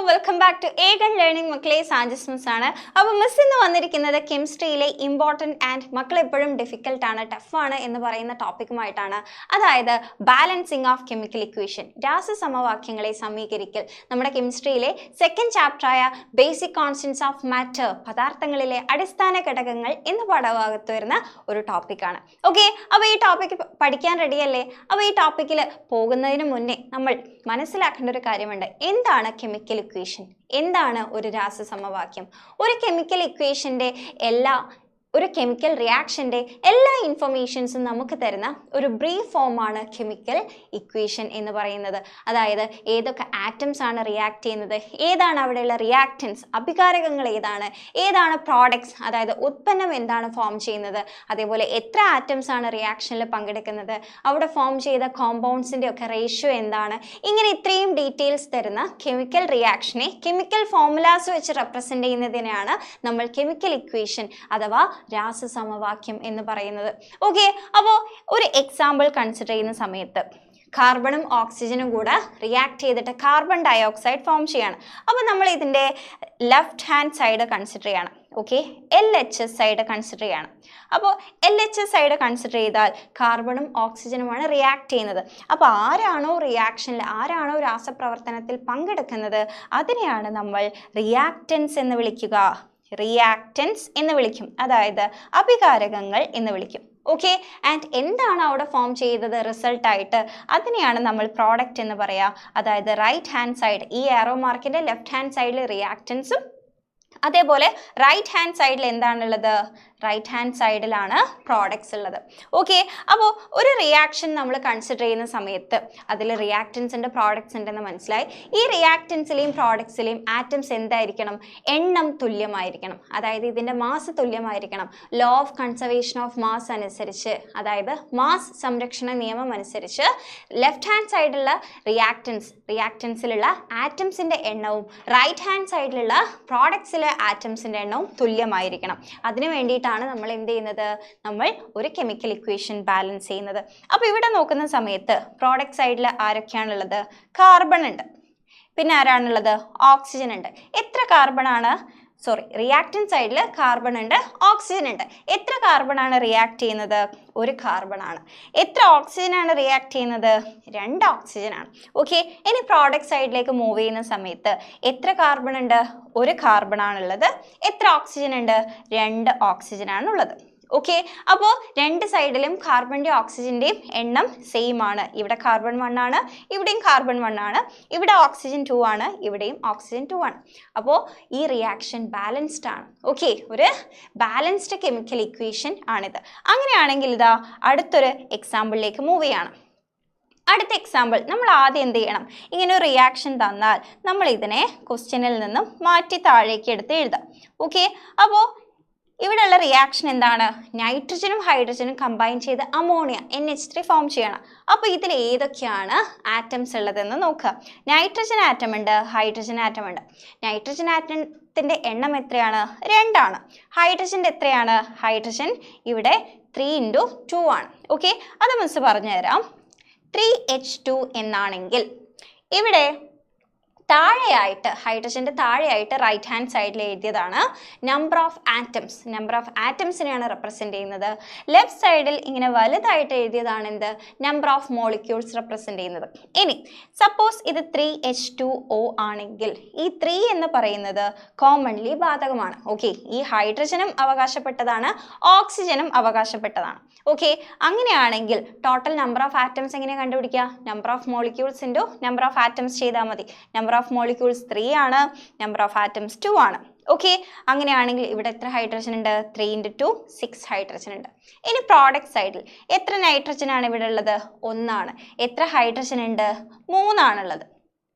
Welcome back to Aegon learning മക്കളെ. Sanchez miss ആണ്. അപ്പോൾ മിസ് ഇന്ന് വന്നിരിക്കുന്നത് കെമിസ്ട്രിയിലെ ഇമ്പോർട്ടൻറ്റ് ആൻഡ് മക്കൾ എപ്പോഴും ഡിഫിക്കൽട്ടാണ്, ടഫാണ് എന്ന് പറയുന്ന ടോപ്പിക്കുമായിട്ടാണ്. അതായത് ബാലൻസിങ് ഓഫ് കെമിക്കൽ ഇക്വേഷൻ, രാസസമവാക്യങ്ങളെ സമീകരിക്കൽ. നമ്മുടെ കെമിസ്ട്രിയിലെ സെക്കൻഡ് ചാപ്റ്ററായ ബേസിക് കോൺസ്റ്റൻസ് ഓഫ് മാറ്റർ, പദാർത്ഥങ്ങളിലെ അടിസ്ഥാന ഘടകങ്ങൾ എന്ന പാഠഭാഗത്ത് വരുന്ന ഒരു ടോപ്പിക്കാണ്. ഓക്കെ, അപ്പോൾ ഈ ടോപ്പിക്ക് പഠിക്കാൻ റെഡിയല്ലേ? അപ്പോൾ ഈ ടോപ്പിക്കിൽ പോകുന്നതിന് മുന്നേ നമ്മൾ മനസ്സിലാക്കേണ്ട ഒരു കാര്യമുണ്ട്. എന്താണ് കെമിക്കൽ ഇക്വേഷൻ? എന്താണ് ഒരു രാസസമവാക്യം? ഒരു കെമിക്കൽ ഇക്വേഷൻ്റെ ഒരു കെമിക്കൽ റിയാക്ഷൻ്റെ എല്ലാ ഇൻഫർമേഷൻസും നമുക്ക് തരുന്ന ഒരു ബ്രീഫ് ഫോമാണ് കെമിക്കൽ ഇക്വേഷൻ എന്ന് പറയുന്നത്. അതായത് ഏതൊക്കെ ആറ്റംസ് ആണ് റിയാക്ട് ചെയ്യുന്നത്, ഏതാണ് അവിടെയുള്ള റിയാക്റ്റൻസ്, അഭികാരകങ്ങൾ ഏതാണ് പ്രോഡക്ട്സ്, അതായത് ഉത്പന്നം എന്താണ് ഫോം ചെയ്യുന്നത്, അതേപോലെ എത്ര ആറ്റംസ് ആണ് റിയാക്ഷനിൽ പങ്കെടുക്കുന്നത്, അവിടെ ഫോം ചെയ്ത കോമ്പൗണ്ട്സിൻ്റെ ഒക്കെ റേഷ്യോ എന്താണ്, ഇങ്ങനെ ഇത്രയും ഡീറ്റെയിൽസ് തരുന്ന കെമിക്കൽ റിയാക്ഷനെ കെമിക്കൽ ഫോർമുലാസ് വെച്ച് റെപ്രസെൻ്റ് ചെയ്യുന്നതിനെയാണ് നമ്മൾ കെമിക്കൽ ഇക്വേഷൻ അഥവാ രാസസമവാക്യം എന്ന് പറയുന്നത്. ഓക്കെ, അപ്പോൾ ഒരു എക്സാമ്പിൾ കൺസിഡർ ചെയ്യുന്ന സമയത്ത് കാർബണും ഓക്സിജനും കൂടെ റിയാക്ട് ചെയ്തിട്ട് കാർബൺ ഡയോക്സൈഡ് ഫോം ചെയ്യാണ്. അപ്പോൾ നമ്മൾ ഇതിൻ്റെ ലെഫ്റ്റ് ഹാൻഡ് സൈഡ് കൺസിഡർ ചെയ്യണം. ഓക്കെ, LHS സൈഡ് കൺസിഡർ ചെയ്യണം. അപ്പോൾ LHS സൈഡ് കൺസിഡർ ചെയ്താൽ കാർബണും ഓക്സിജനുമാണ് റിയാക്ട് ചെയ്യുന്നത്. അപ്പോൾ ആരാണോ രാസപ്രവർത്തനത്തിൽ പങ്കെടുക്കുന്നത് അതിനെയാണ് നമ്മൾ റിയാക്റ്റൻസ് എന്ന് വിളിക്കും. അതായത് അഭികാരകങ്ങൾ എന്ന് വിളിക്കും. ഓക്കെ, ആൻഡ് എന്താണ് അവിടെ ഫോം ചെയ്തത് റിസൾട്ടായിട്ട്, അതിനെയാണ് നമ്മൾ പ്രോഡക്റ്റ് എന്ന് പറയുക. അതായത് റൈറ്റ് ഹാൻഡ് സൈഡ്, ഈ ആരോ മാർക്കിൻ്റെ ലെഫ്റ്റ് ഹാൻഡ് സൈഡിൽ റിയാക്റ്റൻസും അതേപോലെ റൈറ്റ് ഹാൻഡ് സൈഡിൽ എന്താണുള്ളത്, റൈറ്റ് ഹാൻഡ് സൈഡിലാണ് പ്രോഡക്ട്സ് ഉള്ളത്. ഓക്കെ, അപ്പോൾ ഒരു റിയാക്ഷൻ നമ്മൾ കൺസിഡർ ചെയ്യുന്ന സമയത്ത് അതിൽ റിയാക്റ്റൻസ് ഉണ്ട്, പ്രോഡക്ട്സ് ഉണ്ടെന്ന് മനസ്സിലായി. ഈ റിയാക്റ്റൻസിലെയും പ്രോഡക്ട്സിലെയും ആറ്റംസ് എന്തായിരിക്കണം, എണ്ണം തുല്യമായിരിക്കണം. അതായത് ഇതിൻ്റെ മാസ് തുല്യമായിരിക്കണം. Law of conservation of mass അനുസരിച്ച്, അതായത് മാസ് സംരക്ഷണ നിയമം അനുസരിച്ച് ലെഫ്റ്റ് ഹാൻഡ് സൈഡിലുള്ള റിയാക്റ്റൻസിലുള്ള ആറ്റംസിൻ്റെ എണ്ണവും റൈറ്റ് ഹാൻഡ് സൈഡിലുള്ള പ്രോഡക്ട്സിലെ ആറ്റംസിൻ്റെ എണ്ണവും തുല്യമായിരിക്കണം. അതിനു വേണ്ടിയിട്ട് നമ്മൾ എന്ത് ചെയ്യുന്നത്, നമ്മൾ ഒരു കെമിക്കൽ ഇക്വേഷൻ ബാലൻസ് ചെയ്യുന്നത്. അപ്പോൾ ഇവിടെ നോക്കുന്ന സമയത്ത് പ്രോഡക്റ്റ് സൈഡിൽ ആരൊക്കെയാണുള്ളത്, കാർബൺ ഉണ്ട്, പിന്നെ ആരാണുള്ളത്, ഓക്സിജൻ ഉണ്ട്. എത്ര കാർബൺ ആണ്, റിയാക്റ്റൻറ്റ് സൈഡിൽ കാർബൺ ഉണ്ട്, ഓക്സിജൻ ഉണ്ട്. എത്ര കാർബൺ ആണ് റിയാക്ട് ചെയ്യുന്നത്, ഒരു കാർബൺ ആണ്. എത്ര ഓക്സിജൻ ആണ് റിയാക്ട് ചെയ്യുന്നത്, 2 ഓക്സിജൻ ആണ്. ഓക്കെ, ഇനി പ്രോഡക്റ്റ് സൈഡിലേക്ക് മൂവ് ചെയ്യുന്ന സമയത്ത് എത്ര കാർബൺ ഉണ്ട്, ഒരു കാർബൺ ആണുള്ളത്. എത്ര ഓക്സിജൻ ഉണ്ട്, 2 ഓക്സിജൻ ആണുള്ളത്. ഓക്കെ, അപ്പോൾ രണ്ട് സൈഡിലും കാർബണിൻ്റെയും ഓക്സിജൻ്റെയും എണ്ണം സെയിം ആണ്. ഇവിടെ കാർബൺ 1 ആണ്, ഇവിടെയും കാർബൺ 1 ആണ്, ഇവിടെ ഓക്സിജൻ 2 ആണ്, ഇവിടെയും ഓക്സിജൻ 2 ആണ്. അപ്പോൾ ഈ റിയാക്ഷൻ ബാലൻസ്ഡ് ആണ്. ഓക്കെ, ഒരു ബാലൻസ്ഡ് കെമിക്കൽ ഇക്വേഷൻ ആണിത്. അങ്ങനെയാണെങ്കിൽ ഇതാ അടുത്തൊരു എക്സാമ്പിളിലേക്ക് മൂവ് ചെയ്യണം. അടുത്ത എക്സാമ്പിൾ നമ്മൾ ആദ്യം എന്ത് ചെയ്യണം, ഇങ്ങനെ ഒരു റിയാക്ഷൻ തന്നാൽ നമ്മൾ ഇതിനെ ക്വസ്റ്റ്യനിൽ നിന്നും മാറ്റി താഴേക്ക് എടുത്ത് എഴുതാം. ഓക്കെ, അപ്പോൾ ഇവിടെയുള്ള റിയാക്ഷൻ എന്താണ്, നൈട്രജനും ഹൈഡ്രജനും കമ്പൈൻ ചെയ്ത് അമോണിയ NH3 ഫോം ചെയ്യണം. അപ്പോൾ ഇതിൽ ഏതൊക്കെയാണ് ആറ്റംസ് ഉള്ളതെന്ന് നോക്കുക. നൈട്രജൻ ആറ്റം ഉണ്ട്, ഹൈഡ്രജൻ ആറ്റം ഉണ്ട്. നൈട്രജൻ ആറ്റത്തിൻ്റെ എണ്ണം എത്രയാണ്, 2 ആണ്. ഹൈഡ്രജൻ്റെ എത്രയാണ്, ഹൈഡ്രജൻ ഇവിടെ 3 × 2 ആണ്. ഓക്കെ, അത് മിസ് പറഞ്ഞു തരാം. 3H2 എന്നാണെങ്കിൽ ഇവിടെ താഴെയായിട്ട്, ഹൈഡ്രജൻ്റെ താഴെയായിട്ട് റൈറ്റ് ഹാൻഡ് സൈഡിൽ എഴുതിയതാണ് നമ്പർ ഓഫ് ആറ്റംസിനെയാണ് റെപ്രസെൻ്റ് ചെയ്യുന്നത്. ലെഫ്റ്റ് സൈഡിൽ ഇങ്ങനെ വലുതായിട്ട് എഴുതിയതാണ് എന്ത്, നമ്പർ ഓഫ് മോളിക്യൂൾസ് റെപ്രസെൻ്റ് ചെയ്യുന്നത്. ഇനി സപ്പോസ് ഇത് 3H2O ആണെങ്കിൽ ഈ 3 എന്ന് പറയുന്നത് കോമൺലി ബാധകമാണ്. ഓക്കെ, ഈ ഹൈഡ്രജനും അവകാശപ്പെട്ടതാണ്, ഓക്സിജനും അവകാശപ്പെട്ടതാണ്. ഓക്കെ, അങ്ങനെയാണെങ്കിൽ ടോട്ടൽ നമ്പർ ഓഫ് ആറ്റംസ് എങ്ങനെ കണ്ടുപിടിക്കുക, number of molecules into number of atoms ചെയ്താൽ മതി. നമ്പർ ഓഫ് മോളിക്യൂൾസ് 3 ആണ്, നമ്പർ ഓഫ് ആറ്റംസ് 2 ആണ്. ഓക്കെ, അങ്ങനെയാണെങ്കിൽ ഇവിടെ എത്ര ഹൈഡ്രജൻ ഉണ്ട്, 3 × 2 6 ഹൈഡ്രജൻ ഉണ്ട്. ഇനി പ്രോഡക്റ്റ് സൈഡിൽ എത്ര നൈട്രജൻ ആണ് ഇവിടെ ഉള്ളത്, 1 ആണ്. എത്ര ഹൈഡ്രജൻ ഉണ്ട്, 3 ആണുള്ളത്.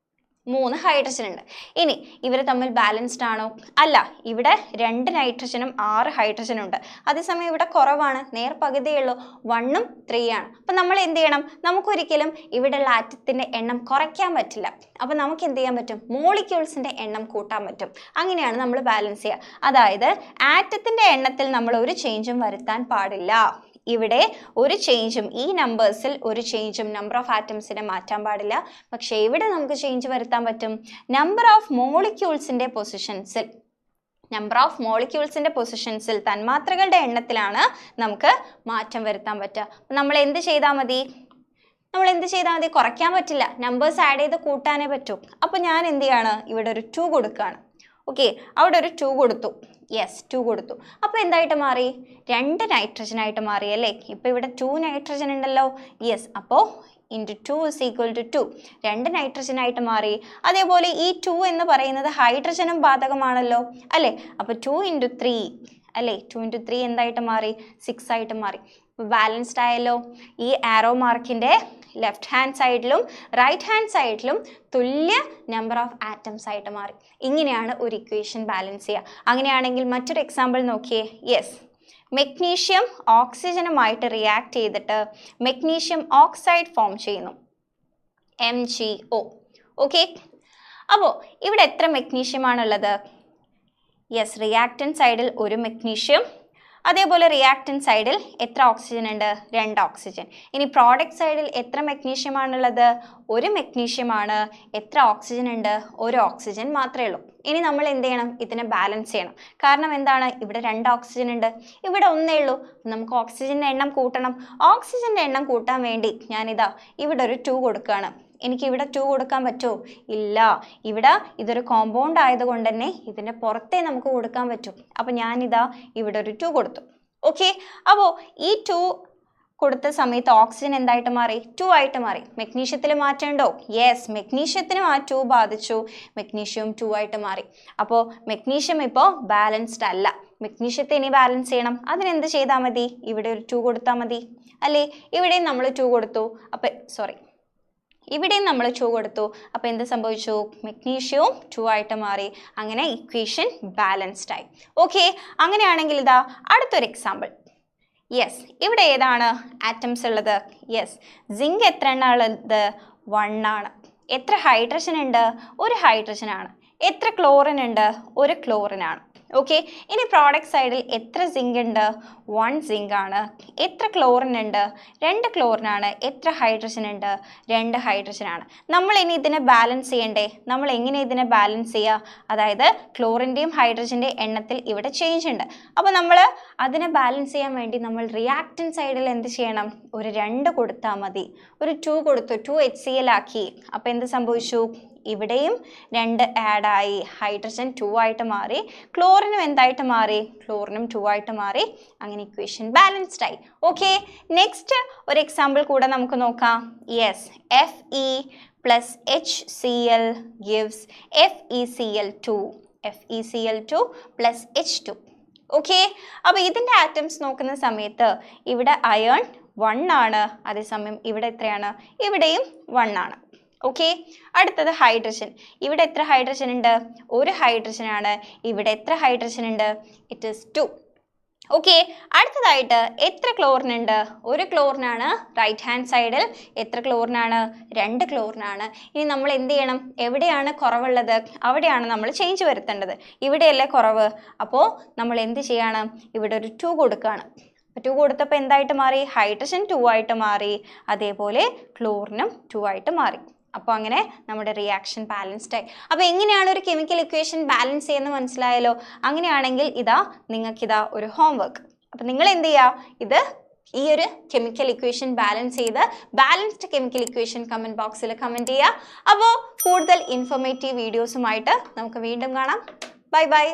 3 ഹൈഡ്രജൻ ഉണ്ട്. ഇനി ഇവർ തമ്മിൽ ബാലൻസ്ഡ് ആണോ, അല്ല. ഇവിടെ 2 നൈട്രജനും 6 ഹൈഡ്രജനും ഉണ്ട്. അതേസമയം ഇവിടെ കുറവാണ്, നേർ പകുതിയേ ഉള്ളൂ, 1 ഉം 3 ആണ്. അപ്പം നമ്മൾ എന്ത് ചെയ്യണം, നമുക്കൊരിക്കലും ഇവിടെയുള്ള ആറ്റത്തിൻ്റെ എണ്ണം കുറയ്ക്കാൻ പറ്റില്ല. അപ്പം നമുക്ക് എന്ത് ചെയ്യാൻ പറ്റും, മോളിക്യൂൾസിൻ്റെ എണ്ണം കൂട്ടാൻ പറ്റും. അങ്ങനെയാണ് നമ്മൾ ബാലൻസ് ചെയ്യുക. അതായത് ആറ്റത്തിൻ്റെ എണ്ണത്തിൽ നമ്മൾ ഒരു ചേഞ്ചും വരുത്താൻ പാടില്ല. ഇവിടെ ഒരു ചേഞ്ചും ഈ നമ്പേഴ്സിൽ ഒരു ചേഞ്ചും നമ്പർ ഓഫ് ആറ്റംസിനെ മാറ്റാൻ പാടില്ല. പക്ഷേ ഇവിടെ നമുക്ക് ചേഞ്ച് വരുത്താൻ പറ്റും. നമ്പർ ഓഫ് മോളിക്യൂൾസിൻ്റെ പൊസിഷൻസിൽ തന്മാത്രകളുടെ എണ്ണത്തിലാണ് നമുക്ക് മാറ്റം വരുത്താൻ പറ്റുക. നമ്മൾ എന്ത് ചെയ്താൽ മതി? കുറയ്ക്കാൻ പറ്റില്ല. നമ്പേഴ്സ് ആഡ് ചെയ്ത് കൂട്ടാനേ പറ്റൂ. അപ്പോൾ ഞാൻ എന്ത് ചെയ്യാണ്? ഇവിടെ ഒരു 2 കൊടുക്കുകയാണ്. ഓക്കെ, അവിടെ ഒരു 2 കൊടുത്തു. യെസ്, 2 കൊടുത്തു. അപ്പോൾ എന്തായിട്ട് മാറി? 2 നൈട്രജനായിട്ട് മാറി അല്ലേ? ഇപ്പോൾ ഇവിടെ 2 നൈട്രജൻ ഉണ്ടല്ലോ. യെസ്, അപ്പോൾ ഇൻറ്റു 2 ഇസ് ഈക്വൽ ടു 2. 2 നൈട്രജനായിട്ട് മാറി. അതേപോലെ ഈ 2 എന്ന് പറയുന്നത് ഹൈഡ്രജനും ബാധകമാണല്ലോ അല്ലേ? അപ്പോൾ 2 ഇൻറ്റു 3 അല്ലേ? 2 ഇൻറ്റു 3 എന്തായിട്ട് മാറി? 6 ആയിട്ട് മാറി. ബാലൻസ്ഡ് ആയല്ലോ. ഈ ആരോ മാർക്കിൻ്റെ ലെഫ്റ്റ് ഹാൻഡ് സൈഡിലും റൈറ്റ് ഹാൻഡ് സൈഡിലും തുല്യ നമ്പർ ഓഫ് ആറ്റംസ് ആയിട്ട് മാറി. ഇങ്ങനെയാണ് ഒരു ഇക്വേഷൻ ബാലൻസ് ചെയ്യുക. അങ്ങനെയാണെങ്കിൽ മറ്റൊരു എക്സാമ്പിൾ നോക്കിയേ. യെസ്, മെഗ്നീഷ്യം ഓക്സിജനുമായിട്ട് റിയാക്ട് ചെയ്തിട്ട് മെഗ്നീഷ്യം ഓക്സൈഡ് ഫോം ചെയ്യുന്നു, MgO. ഓക്കെ, അപ്പോൾ ഇവിടെ എത്ര മെഗ്നീഷ്യമാണുള്ളത്? യെസ്, റിയാക്റ്റൻറ്റ് സൈഡിൽ ഒരു മെഗ്നീഷ്യം, അതേപോലെ റിയാക്റ്റൻറ്റ് സൈഡിൽ എത്ര ഓക്സിജൻ ഉണ്ട്? 2 ഓക്സിജൻ. ഇനി പ്രോഡക്റ്റ് സൈഡിൽ എത്ര മെഗ്നീഷ്യമാണുള്ളത്? ഒരു മെഗ്നീഷ്യമാണ്. എത്ര ഓക്സിജൻ ഉണ്ട്? 1 ഓക്സിജൻ മാത്രമേ ഉള്ളൂ. ഇനി നമ്മൾ എന്ത് ചെയ്യണം? ഇതിനെ ബാലൻസ് ചെയ്യണം. കാരണം എന്താണ്? ഇവിടെ 2 ഓക്സിജൻ ഉണ്ട്, ഇവിടെ 1 ഉള്ളൂ. നമുക്ക് ഓക്സിജൻ്റെ എണ്ണം കൂട്ടണം. ഓക്സിജൻ്റെ എണ്ണം കൂട്ടാൻ വേണ്ടി ഞാനിതാ ഇവിടെ ഒരു 2 കൊടുക്കുകയാണ്. എനിക്ക് ഇവിടെ 2 കൊടുക്കാൻ പറ്റുമോ? ഇല്ല. ഇവിടെ ഇതൊരു കോമ്പൗണ്ട് ആയതുകൊണ്ട് തന്നെ ഇതിൻ്റെ പുറത്തേ നമുക്ക് കൊടുക്കാൻ പറ്റും. അപ്പോൾ ഞാനിതാ ഇവിടെ ഒരു 2 കൊടുത്തു. ഓക്കെ, അപ്പോൾ ഈ 2 കൊടുത്ത സമയത്ത് ഓക്സിജൻ എന്തായിട്ട് മാറി? 2 ആയിട്ട് മാറി. മെഗ്നീഷ്യത്തിൽ മാറ്റമുണ്ടോ? യെസ്, മെഗ്നീഷ്യത്തിനും ആ 2 ബാധിച്ചു. മെഗ്നീഷ്യം 2 ആയിട്ട് മാറി. അപ്പോൾ മെഗ്നീഷ്യം ഇപ്പോൾ ബാലൻസ്ഡ് അല്ല. മെഗ്നീഷ്യത്തെ ഇനി ബാലൻസ് ചെയ്യണം. അതിനെന്ത് ചെയ്താൽ മതി? ഇവിടെ ഒരു 2 കൊടുത്താൽ മതി അല്ലേ? ഇവിടെയും നമ്മൾ 2 കൊടുത്തു. ഇവിടെയും നമ്മൾ 2 കൊടുത്തു. അപ്പോൾ എന്ത് സംഭവിച്ചു? മെഗ്നീഷ്യവും 2 ആയിട്ട് മാറി. അങ്ങനെ ഇക്വേഷൻ ബാലൻസ്ഡ് ആയി. ഓക്കെ, അങ്ങനെയാണെങ്കിൽ ഇതാ അടുത്തൊരു എക്സാമ്പിൾ. യെസ്, ഇവിടെ ഏതാണ് ആറ്റംസ് ഉള്ളത്? യെസ്, സിങ്ക് എത്ര എണ്ണം ഉള്ളത്? 1 ആണ്. എത്ര ഹൈഡ്രജൻ ഉണ്ട്? 1 ഹൈഡ്രജനാണ്. എത്ര ക്ലോറിൻ ഉണ്ട്? 1 ക്ലോറിനാണ്. ഓക്കെ, ഇനി പ്രോഡക്റ്റ് സൈഡിൽ എത്ര സിങ്ക് ഉണ്ട്? 1 സിങ്ക് ആണ്. എത്ര ക്ലോറിൻ ഉണ്ട്? 2 ക്ലോറിനാണ്. എത്ര ഹൈഡ്രജൻ ഉണ്ട്? 2 ഹൈഡ്രജനാണ്. നമ്മൾ ഇനി ഇതിനെ ബാലൻസ് ചെയ്യണ്ടേ? നമ്മൾ എങ്ങനെ ഇതിനെ ബാലൻസ് ചെയ്യുക? അതായത് ക്ലോറിൻ്റെയും ഹൈഡ്രജൻ്റെയും എണ്ണത്തിൽ ഇവിടെ ചേഞ്ച് ഉണ്ട്. അപ്പോൾ നമ്മൾ അതിനെ ബാലൻസ് ചെയ്യാൻ വേണ്ടി നമ്മൾ റിയാക്റ്റൻറ്റ് സൈഡിൽ എന്ത് ചെയ്യണം? ഒരു 2 കൊടുത്താൽ മതി. ഒരു 2 കൊടുത്തു, 2 HCl ആക്കി. അപ്പോൾ എന്ത് സംഭവിച്ചു? ഇവിടെയും 2 ആഡായി. ഹൈഡ്രജൻ 2 ആയിട്ട് മാറി. ക്ലോറിനും എന്തായിട്ട് മാറി? ക്ലോറിനും 2 ആയിട്ട് മാറി. അങ്ങനെ ഇക്വേഷൻ ബാലൻസ്ഡ് ആയി. ഓക്കെ, നെക്സ്റ്റ് ഒരു എക്സാമ്പിൾ കൂടെ നമുക്ക് നോക്കാം. Yes, Fe plus HCl gives FeCl2. FeCl2 plus H2. Okay, അപ്പോൾ ഇതിൻ്റെ ആറ്റംസ് നോക്കുന്ന സമയത്ത് ഇവിടെ അയൺ 1 ആണ്. അതേസമയം ഇവിടെ എത്രയാണ്? ഇവിടെയും 1 ആണ്. ഓക്കെ, അടുത്തത് ഹൈഡ്രജൻ. ഇവിടെ എത്ര ഹൈഡ്രജൻ ഉണ്ട്? 1 ഹൈഡ്രജനാണ്. ഇവിടെ എത്ര ഹൈഡ്രജൻ ഉണ്ട്? It is 2. ഓക്കെ, അടുത്തതായിട്ട് എത്ര ക്ലോറിൻ ഉണ്ട്? 1 ക്ലോറിനാണ്. റൈറ്റ് ഹാൻഡ് സൈഡിൽ എത്ര ക്ലോറിനാണ്? 2 ക്ലോറിനാണ്. ഇനി നമ്മൾ എന്ത് ചെയ്യണം? എവിടെയാണ് കുറവുള്ളത് അവിടെയാണ് നമ്മൾ ചേഞ്ച് വരുത്തേണ്ടത്. ഇവിടെയല്ലേ കുറവ്? അപ്പോൾ നമ്മൾ എന്ത് ചെയ്യണം? ഇവിടെ ഒരു 2 കൊടുക്കുകയാണ്. 2 കൊടുത്തപ്പോൾ എന്തായിട്ട് മാറി? ഹൈഡ്രജൻ 2 ആയിട്ട് മാറി. അതേപോലെ ക്ലോറിനും 2 ആയിട്ട് മാറി. അപ്പോൾ അങ്ങനെ നമ്മുടെ റിയാക്ഷൻ ബാലൻസ്ഡ് ആയി. അപ്പോൾ എങ്ങനെയാണ് ഒരു കെമിക്കൽ ഇക്വേഷൻ ബാലൻസ് ചെയ്യുന്നത് മനസ്സിലായല്ലോ? അങ്ങനെയാണെങ്കിൽ നിങ്ങൾക്കിതാ ഒരു ഹോംവർക്ക്. അപ്പോൾ നിങ്ങൾ എന്ത് ചെയ്യുക? ഈ ഒരു കെമിക്കൽ ഇക്വേഷൻ ബാലൻസ് ചെയ്ത് ബാലൻസ്ഡ് കെമിക്കൽ ഇക്വേഷൻ കമൻറ്റ് ബോക്സിൽ കമൻറ്റ് ചെയ്യുക. അപ്പോൾ കൂടുതൽ ഇൻഫോർമേറ്റീവ് വീഡിയോസുമായിട്ട് നമുക്ക് വീണ്ടും കാണാം. Bye bye.